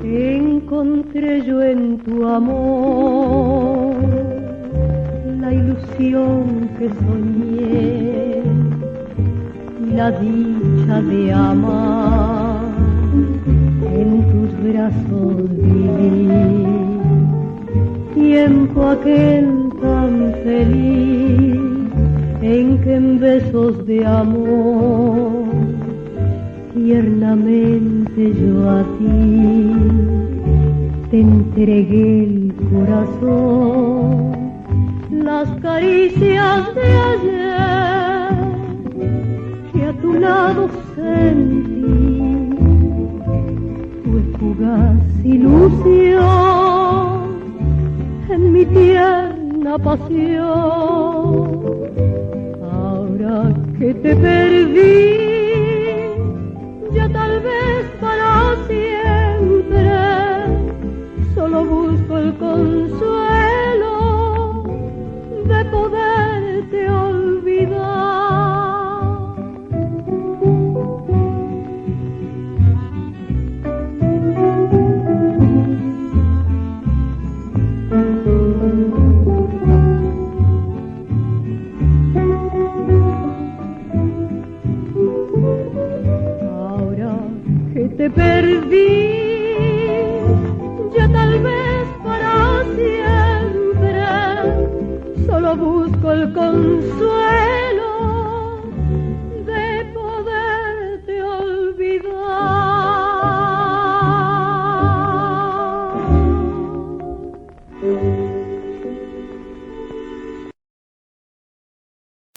Encontré yo en tu amor la ilusión que soñé y la dicha de amar. En tus brazos viví tiempo aquel tan feliz en que en besos de amor tiernamente yo a ti te entregué el corazón. Las caricias de ayer que a tu lado sentí fue fugaz ilusión en mi tierna pasión. Ahora que te perdí, ya tal vez para siempre, solo busco el consuelo de poderte olvidar. Te perdí, ya tal vez para siempre, solo busco el consuelo